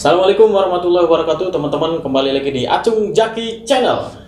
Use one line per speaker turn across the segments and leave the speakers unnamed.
Assalamualaikum warahmatullahi wabarakatuh, teman-teman. Kembali lagi di Acung Jaki Channel.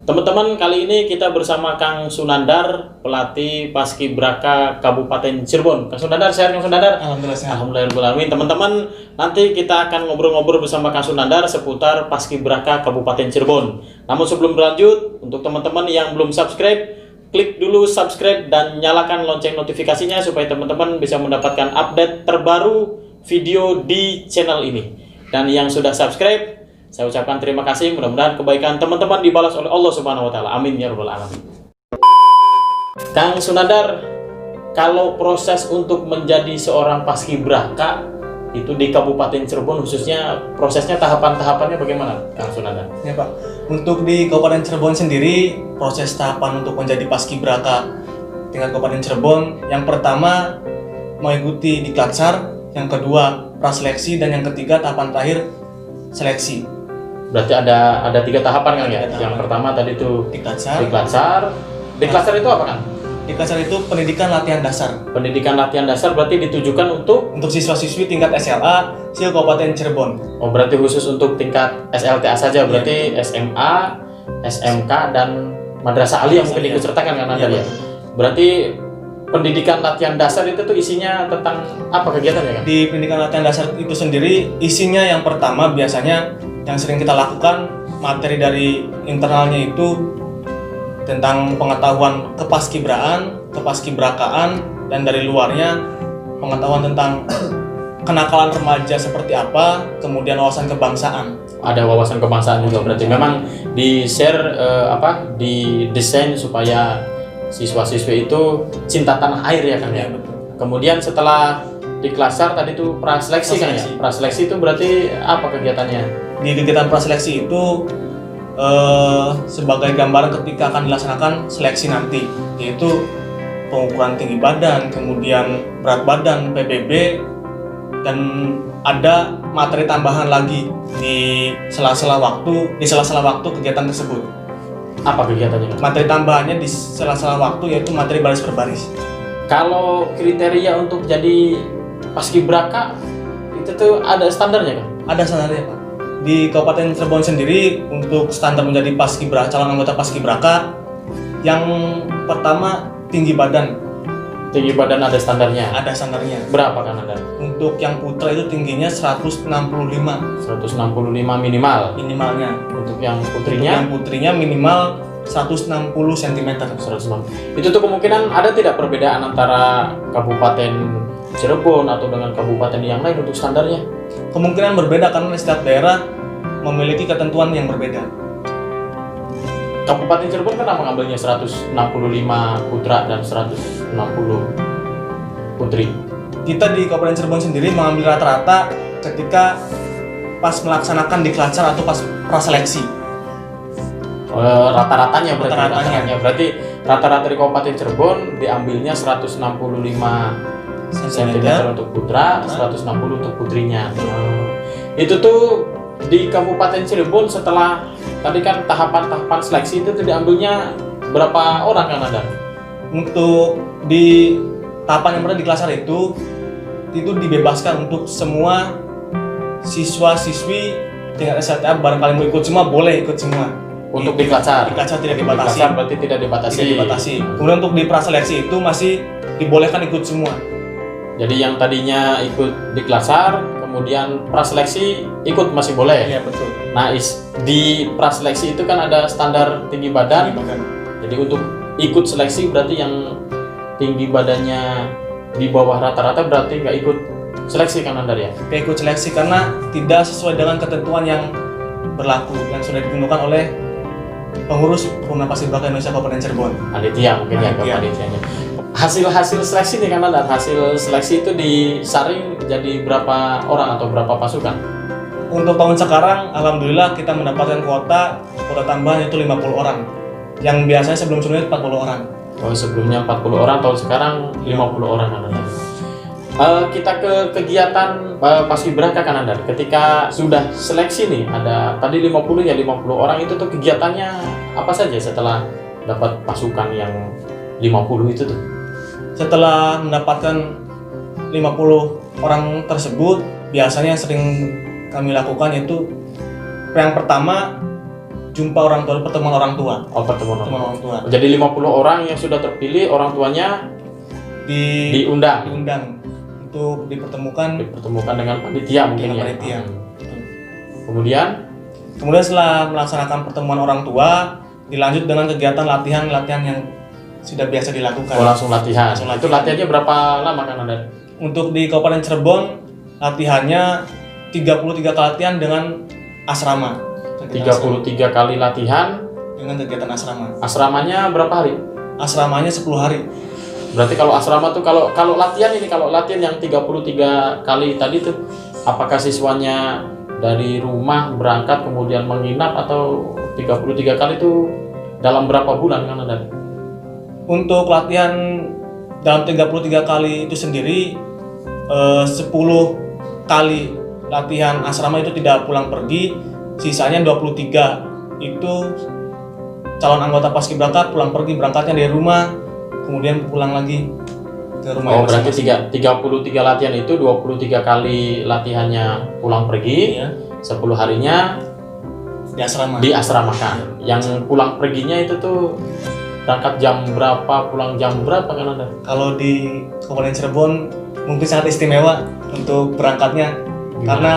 Teman-teman, kali ini kita bersama Kang Sunandar, pelatih Paskibraka Kabupaten Cirebon. Kang Sunandar, sehat Kang Sunandar? Alhamdulillah. Teman-teman, nanti kita akan ngobrol-ngobrol bersama Kang Sunandar seputar Paskibraka Kabupaten Cirebon. Namun sebelum berlanjut, untuk teman-teman yang belum subscribe, klik dulu subscribe dan nyalakan lonceng notifikasinya supaya teman-teman bisa mendapatkan update terbaru video di channel ini. Dan yang sudah subscribe, saya ucapkan terima kasih, mudah-mudahan kebaikan teman-teman dibalas oleh Allah Subhanahu wa taala. Amin ya rabbal alamin. Kang Sunandar, kalau proses untuk menjadi seorang paskibraka itu di Kabupaten Cirebon khususnya, prosesnya tahapan-tahapannya bagaimana, Kang Sunandar?
Ya Pak, untuk di Kabupaten Cirebon sendiri, proses tahapan untuk menjadi paskibraka tingkat Kabupaten Cirebon, yang pertama mengikuti diklat, yang kedua praseleksi, dan yang ketiga tahapan terakhir seleksi.
Berarti ada 3 tahapan kan ya?
Tahapan.
Yang pertama tadi itu
Diklat.
Diklat itu apa kan?
Diklat itu pendidikan latihan dasar.
Pendidikan latihan dasar berarti ditujukan untuk
Siswa-siswi tingkat SLA SIL Kabupaten Cirebon.
Oh, berarti khusus untuk tingkat SLTA saja, berarti
Ya.
SMA, SMK, dan Madrasah Aliyah mungkin ikut sertakan kan Anda ya? Berarti pendidikan latihan dasar itu tuh isinya tentang apa kegiatannya kan?
Di pendidikan latihan dasar itu sendiri, isinya yang pertama biasanya yang sering kita lakukan, materi dari internalnya itu tentang pengetahuan kepaskibrakaan, dan dari luarnya pengetahuan tentang kenakalan remaja seperti apa, kemudian wawasan kebangsaan.
Ada wawasan kebangsaan juga, berarti memang di-share didesain supaya siswa-siswi itu cinta tanah air ya kan ya.
Betul.
Kemudian setelah di klasar tadi itu praseleksi kan ya? Praseleksi itu berarti apa kegiatannya?
Di kegiatan praseleksi itu sebagai gambaran ketika akan dilaksanakan seleksi nanti, yaitu pengukuran tinggi badan, kemudian berat badan, PBB, dan ada materi tambahan lagi di sela-sela waktu kegiatan tersebut.
Apa kegiatannya?
Materi tambahannya di sela-sela waktu yaitu materi baris per baris.
Kalau kriteria untuk jadi paskibraka itu tuh ada standarnya kan?
Ada standarnya Pak. Di Kabupaten Cirebon sendiri untuk standar menjadi calon anggota paskibraka, yang pertama tinggi badan.
Tinggi badan ada standarnya?
Ada standarnya.
Berapa kan Anda?
Untuk yang putra itu tingginya 165
minimal.
Minimalnya.
Untuk yang putrinya?
Yang putrinya minimal 160 cm.
160. Itu tuh kemungkinan ada tidak perbedaan antara Kabupaten Cirebon atau dengan kabupaten yang lain untuk standarnya?
Kemungkinan berbeda karena setiap daerah memiliki ketentuan yang berbeda.
Kabupaten Cirebon kenapa ngambilnya 165 putra dan 160 putri?
Kita di Kabupaten Cirebon sendiri mengambil rata-rata ketika pas melaksanakan diklat atau pas praseleksi.
Rata-ratanya berarti.
Rata-ratanya.
Berarti rata-rata di Kabupaten Cirebon diambilnya 165 cm untuk putra, 160 untuk putrinya. Itu tuh di Kabupaten Cirebon setelah tadi kan tahapan-tahapan seleksi itu tuh diambilnya berapa orang kan Anda?
Untuk di tahapan yang pertama di klasar itu dibebaskan untuk semua siswa-siswi tingkat SLTA, barangkali mau ikut semua boleh ikut semua.
Untuk di klasar?
Di klasar tidak
Di
dibatasi.
klasar berarti tidak dibatasi.
Kemudian untuk di praseleksi itu masih dibolehkan ikut semua.
Jadi yang tadinya ikut di klasar, kemudian praseleksi ikut masih boleh.
Iya betul.
Nah, di praseleksi itu kan ada standar tinggi badan. Jadi untuk ikut seleksi berarti yang tinggi badannya di bawah rata-rata berarti nggak ikut seleksi kan Anda ya?
Nggak ikut seleksi karena tidak sesuai dengan ketentuan yang berlaku yang sudah ditentukan oleh pengurus Pemuda Paskibraka Indonesia Kabupaten Cirebon.
Panitia mungkin ya, panitianya. Hasil seleksi nih kan Anda, hasil seleksi itu disaring jadi berapa orang atau berapa pasukan?
Untuk tahun sekarang, alhamdulillah kita mendapatkan kuota tambahan itu 50 orang. Yang biasanya sebelumnya 40 orang.
Oh, sebelumnya 40 orang, tahun sekarang 50 orang Anda. Kita ke kegiatan Paskibraka Kanandar. Ketika sudah seleksi nih, ada tadi 50 orang itu tuh kegiatannya apa saja setelah dapat pasukan yang 50 itu tuh?
Setelah mendapatkan 50 orang tersebut, biasanya yang sering kami lakukan yaitu yang pertama jumpa orang tua, pertemuan orang tua.
Oh, pertemuan
orang tua.
Jadi 50 orang yang sudah terpilih, orang tuanya diundang
untuk dipertemukan
dengan panitia mungkin ya.
Panitia.
Kemudian
setelah melaksanakan pertemuan orang tua, dilanjut dengan kegiatan latihan yang sudah biasa dilakukan.
Oh, langsung latihan. Itu latihannya berapa lama kan ada?
Untuk di Kabupaten Cirebon latihannya 33 kali latihan dengan asrama.
33 kali latihan
dengan kegiatan asrama.
Asramanya berapa hari?
Asramanya 10 hari.
Berarti kalau asrama tuh kalau latihan yang 33 kali tadi tuh, apakah siswanya dari rumah berangkat kemudian menginap atau 33 kali itu dalam berapa bulan kan ada?
Untuk latihan dalam 33 kali itu sendiri 10 kali latihan asrama itu tidak pulang pergi, sisanya 23 itu calon anggota Paskibraka pulang pergi, berangkatnya dari rumah kemudian pulang lagi ke rumah.
Oh, berarti 33 latihan itu 23 kali latihannya pulang pergi, 10 harinya diasramakan. Yang pulang perginya itu tuh berangkat jam berapa, pulang jam berapa kan ada?
Kalau di Kabupaten Cirebon mungkin sangat istimewa untuk berangkatnya.
Gimana?
Karena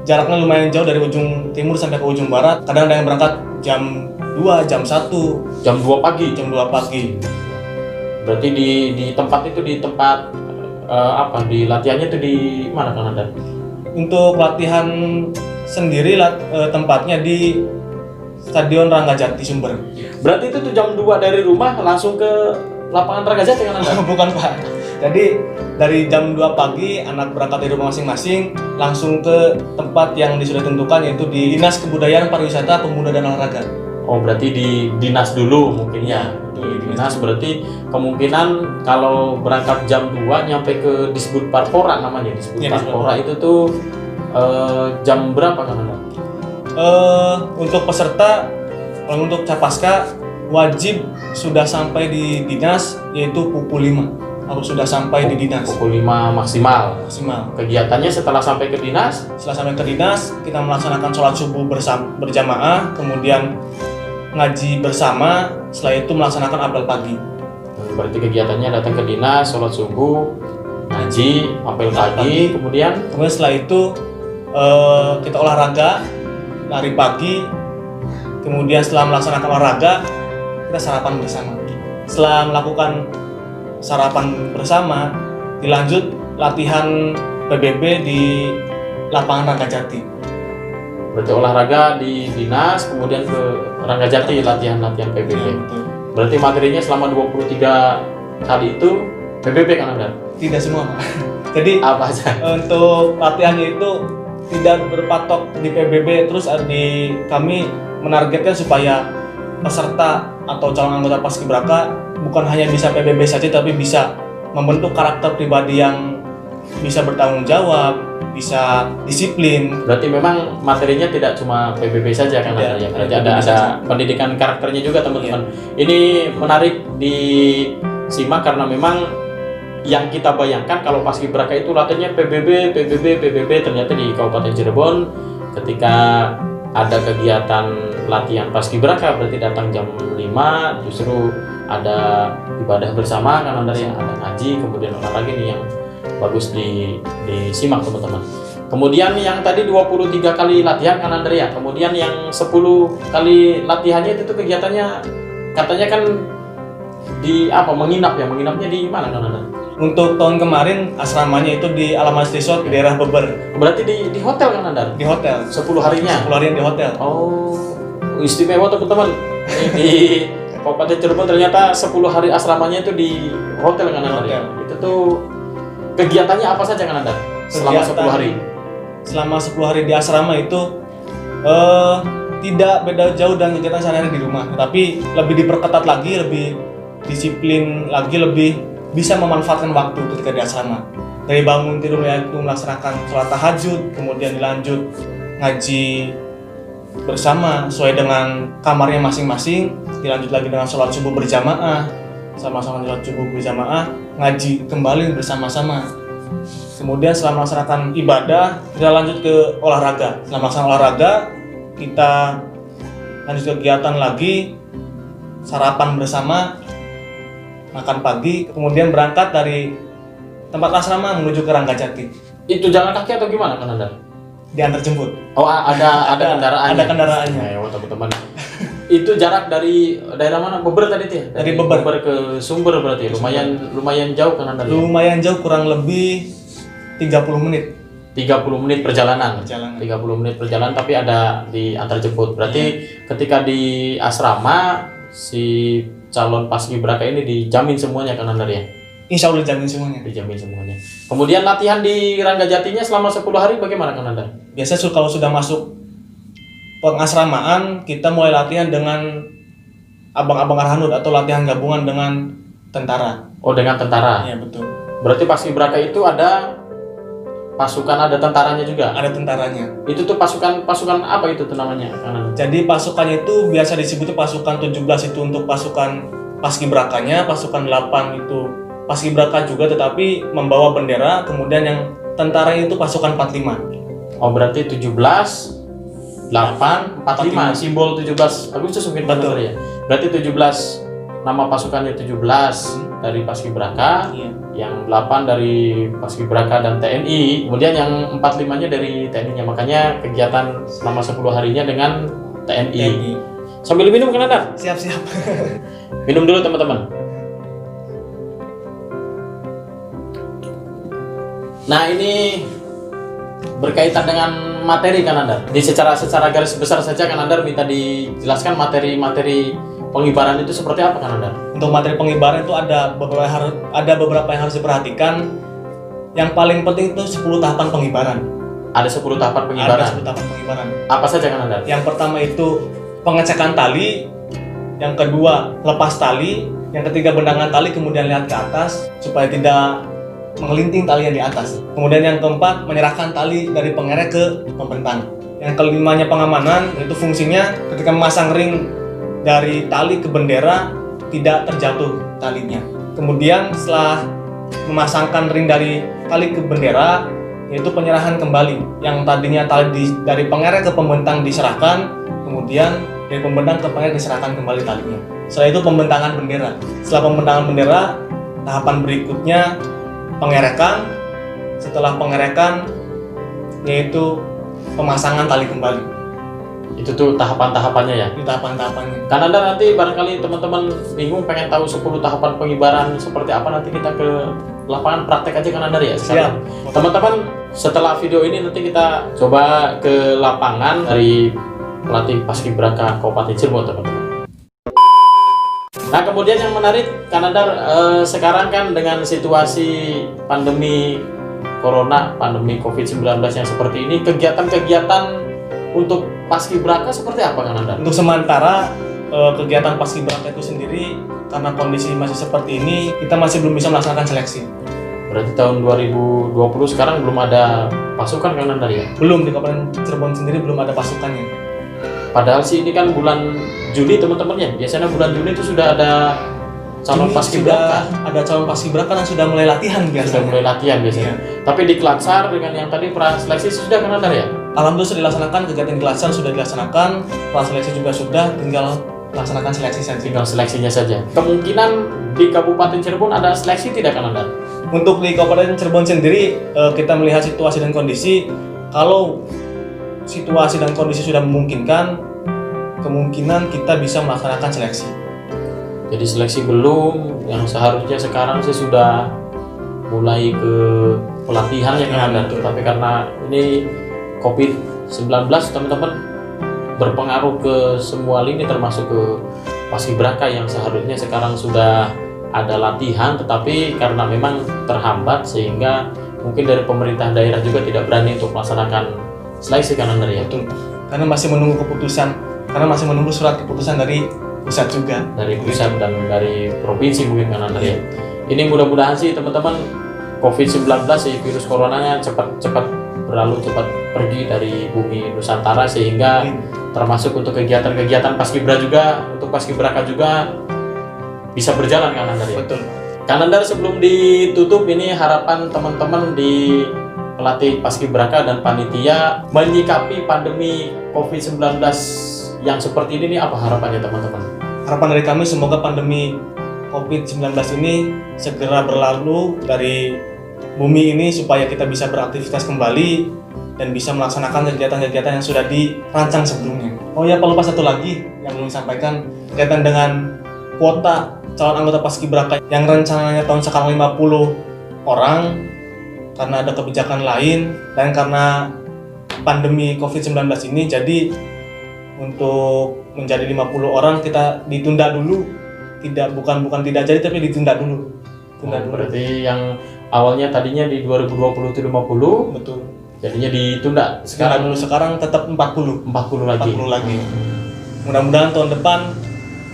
jaraknya lumayan jauh dari ujung timur sampai ke ujung barat. Kadang ada yang berangkat jam 2, jam 1,
jam 2 pagi. Berarti di tempat di latihannya itu di mana kan ada?
Untuk latihan sendiri tempatnya di Stadion Ranggajati Sumber.
Berarti itu tuh jam 2 dari rumah langsung ke lapangan Ranggajati kan ada?
Bukan Pak. Jadi dari jam 2 pagi anak berangkat dari rumah masing-masing langsung ke tempat yang sudah ditentukan, yaitu di Dinas Kebudayaan Pariwisata Pemuda dan Olahraga.
Oh, berarti di dinas dulu mungkin ya. Di dinas berarti kemungkinan kalau berangkat jam 2 nyampe ke Disbud Parpora namanya. Disbud Parpora itu tuh jam berapa kan ada?
Untuk peserta, kalau untuk Capaska wajib sudah sampai di dinas, yaitu pukul 5 harus sudah sampai di dinas.
Pukul 5 maksimal. Kegiatannya setelah sampai ke dinas?
Setelah sampai ke dinas, kita melaksanakan sholat subuh berjamaah, kemudian ngaji bersama, setelah itu melaksanakan apel pagi.
Berarti kegiatannya datang ke dinas, sholat subuh, ngaji, apel pagi, kemudian
setelah itu kita olahraga, lari pagi, kemudian setelah melaksanakan olahraga, kita sarapan bersama. Setelah melakukan sarapan bersama, dilanjut latihan PBB di lapangan Ranggajati.
Berarti olahraga di dinas, kemudian ke Ranggajati latihan PBB.
Ya,
berarti materinya selama 23 kali itu PBB kan ada?
Tidak semua, Pak. Jadi
apa aja?
Untuk latihannya itu tidak berpatok di PBB, terus kami menargetkan supaya peserta atau calon anggota Paskibraka bukan hanya bisa PBB saja, tapi bisa membentuk karakter pribadi yang bisa bertanggung jawab, bisa disiplin.
Berarti memang materinya tidak cuma PBB saja kan ada ya. Berarti ada pendidikan karakternya juga teman-teman. Ini menarik disimak karena memang yang kita bayangkan kalau Paskibraka itu latihannya PBB, ternyata di Kabupaten Cirebon ketika ada kegiatan latihan Paskibraka berarti datang jam 5, justru ada ibadah bersama kan ada ngaji, kemudian olahraga nih yang bagus disimak teman-teman. Kemudian yang tadi 23 kali latihan kan Andrea, kemudian yang 10 kali latihannya itu tuh kegiatannya katanya kan menginapnya di mana kan Anda?
Untuk tahun kemarin asramanya itu di Alamas Resort di daerah Beber.
Berarti di hotel kan Anda?
Di hotel.
10 harinya?
10 harian di hotel.
Oh, istimewa teman-teman. Di Kabupaten Cirebon ternyata 10 hari asramanya itu di hotel kan Anda? Itu tuh kegiatannya apa saja kan Anda? Selama 10 hari? Selama
10 hari di asrama itu tidak beda jauh dengan kegiatan sehari-hari di rumah, tapi lebih diperketat lagi, lebih disiplin lagi, lebih bisa memanfaatkan waktu ketika di asrama. Dari bangun tidur yaitu melaksanakan sholat tahajud, kemudian dilanjut ngaji bersama sesuai dengan kamarnya masing-masing, dilanjut lagi dengan sholat subuh berjamaah, sama-sama sholat subuh berjamaah, ngaji kembali bersama-sama. Kemudian setelah melaksanakan ibadah, kita lanjut ke olahraga. Setelah melaksanakan olahraga, kita lanjut kegiatan lagi, sarapan bersama, makan pagi, kemudian berangkat dari tempat asrama menuju ke Ranggajati.
Itu jalan kaki atau gimana kan Anda?
Diantar jemput.
Oh, ada kendaraannya.
Ada kendaraannya.
Ayo teman-teman. Itu jarak dari daerah mana? Beber tadi tuh ya?
Dari Beber
ke Sumber berarti. Lumayan jauh kan Anda?
Lumayan jauh, kurang lebih 30 menit.
30 menit perjalanan. 30 menit perjalanan tapi ada diantar jemput. Berarti ketika di asrama si calon paskibraka ini dijamin semuanya kan Anda ya?
Insya Allah dijamin semuanya.
Dijamin semuanya. Kemudian latihan di Ranggajatinya selama 10 hari bagaimana kan Anda?
Biasanya kalau sudah masuk pengasramaan, kita mulai latihan dengan abang-abang Arhanud atau latihan gabungan dengan tentara.
Oh, dengan tentara?
Iya, betul.
Berarti paskibraka itu ada pasukan, ada tentaranya juga?
Ada tentaranya.
Itu tuh pasukan apa itu tuh namanya?
Jadi pasukannya itu biasa disebut pasukan 17 itu untuk pasukan paskibrakanya, pasukan 8 itu paskibraka juga tetapi membawa bendera, kemudian yang tentara itu pasukan 45.
Oh, berarti 17 8 45 simbol 17 Agustus mungkin betul ya. Berarti 17 nama pasukannya 17 dari paskibraka, iya. Yang 8 dari paskibraka dan TNI, kemudian yang 45-nya dari TNI-nya. Makanya kegiatan selama 10 harinya dengan TNI. Sambil minum kan Anda?
Siap-siap.
Minum dulu teman-teman. Nah, ini berkaitan dengan materi kan Anda. Di secara garis besar saja kan Anda minta dijelaskan materi pengibaran itu seperti apa kan Anda?
Untuk materi pengibaran itu ada beberapa yang harus diperhatikan. Yang paling penting itu 10 tahapan pengibaran.
Ada 10 tahapan pengibaran.
Ada 10 tahapan pengibaran.
Apa saja kan Anda?
Yang pertama itu pengecekan tali, yang kedua lepas tali, yang ketiga bendangan tali kemudian lihat ke atas supaya tidak mengelinting tali yang di atas. Kemudian yang keempat menyerahkan tali dari pengerek ke pembentang. Yang kelimanya pengamanan, itu fungsinya ketika memasang ring dari tali ke bendera tidak terjatuh talinya. Kemudian setelah memasangkan ring dari tali ke bendera, yaitu penyerahan kembali. Yang tadinya tali dari pengerek ke pembentang diserahkan, kemudian dari pembentang ke pengerek diserahkan kembali talinya. Setelah itu pembentangan bendera. Setelah pembentangan bendera, tahapan berikutnya pengerekan. Setelah pengerekan yaitu pemasangan tali kembali.
Itu tuh tahapan-tahapannya ya?
Itu tahapan-tahapannya.
Kan Anda nanti barangkali teman-teman bingung pengen tahu 10 tahapan pengibaran seperti apa, nanti kita ke lapangan praktek aja kan Anda ya?
Siap.
Teman-teman, setelah video ini nanti kita coba ke lapangan dari pelatih paskibraka Kabupaten Cirebon teman-teman. Nah, kemudian yang menarik kan Anda sekarang kan dengan situasi pandemi Corona, pandemi COVID-19 yang seperti ini, kegiatan-kegiatan untuk paskibraka seperti apa kan Anda?
Untuk sementara kegiatan paskibraka itu sendiri karena kondisi masih seperti ini, kita masih belum bisa melaksanakan seleksi.
Berarti tahun 2020 sekarang belum ada pasukan kan Anda ya?
Belum, di Kabupaten Cirebon sendiri belum ada pasukannya.
Padahal sih ini kan bulan Juni teman-teman ya. Biasanya bulan Juni itu sudah ada calon paskibraka.
Ada calon paskibraka yang sudah mulai latihan biasanya.
Sudah mulai latihan biasanya. Iya. Tapi di Klatsar dengan yang tadi praseleksi sudah kan Anda ya?
Alhamdulillah sudah dilaksanakan, kegiatan Klatsar sudah dilaksanakan, praseleksi juga sudah, tinggal laksanakan seleksi saja.
Tinggal seleksinya saja. Kemungkinan di Kabupaten Cirebon ada seleksi tidak kan Anda?
Untuk di Kabupaten Cirebon sendiri, kita melihat situasi dan kondisi. Kalau situasi dan kondisi sudah memungkinkan, kemungkinan kita bisa melaksanakan seleksi.
Jadi seleksi belum, yang seharusnya sekarang sih sudah mulai ke pelatihan ya kan Anda. Tapi karena ini COVID-19 teman-teman berpengaruh ke semua lini termasuk ke paskibraka yang seharusnya sekarang sudah ada latihan, tetapi karena memang terhambat sehingga mungkin dari pemerintah daerah juga tidak berani untuk melaksanakan seleksi kan Anda ya?
Betul. Karena masih menunggu keputusan, karena masih menunggu surat keputusan dari pusat juga.
Dari pusat dan dari provinsi mungkin kan Anda ya. Ini mudah-mudahan sih teman-teman COVID-19 si virus coronanya cepat berlalu, cepat pergi dari bumi Nusantara, sehingga termasuk untuk kegiatan-kegiatan Paskibra juga, untuk Paskibraka juga bisa berjalan kan Nandar ya?
Betul.
Kan Nandar, sebelum ditutup ini harapan teman-teman di pelatih Paskibraka dan panitia menyikapi pandemi COVID-19 yang seperti ini nih, apa harapannya teman-teman?
Harapan dari kami semoga pandemi COVID-19 ini segera berlalu dari bumi ini supaya kita bisa beraktivitas kembali dan bisa melaksanakan kegiatan-kegiatan yang sudah dirancang sebelumnya. Oh ya, lupa satu lagi yang belum disampaikan, kaitan dengan kuota calon anggota Paskibraka yang rencananya tahun sekarang 50 orang, karena ada kebijakan lain dan karena pandemi COVID-19 ini, jadi untuk menjadi 50 orang kita ditunda dulu. Bukan tidak jadi, tapi ditunda dulu.
Berarti yang awalnya tadinya di 2020 itu 50,
betul.
Jadinya ditunda.
Sekarang tetap 40 lagi. Mudah-mudahan tahun depan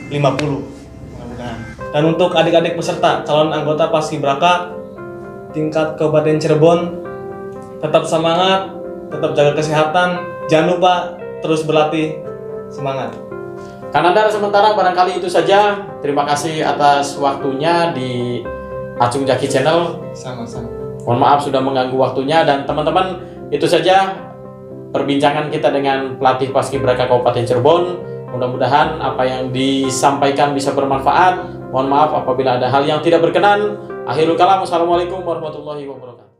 50. Mudah-mudahan. Dan untuk adik-adik peserta calon anggota Paskibraka tingkat Kabupaten Cirebon, tetap semangat, tetap jaga kesehatan, jangan lupa terus berlatih, semangat.
Kan Nandar, sementara barangkali itu saja. Terima kasih atas waktunya di Acung Jaki Channel.
Sama-sama.
Mohon maaf sudah mengganggu waktunya, dan teman-teman, itu saja perbincangan kita dengan pelatih Paskibraka Kabupaten Cirebon. Mudah-mudahan apa yang disampaikan bisa bermanfaat. Mohon maaf apabila ada hal yang tidak berkenan. Akhirul kalam, wassalamualaikum warahmatullahi wabarakatuh.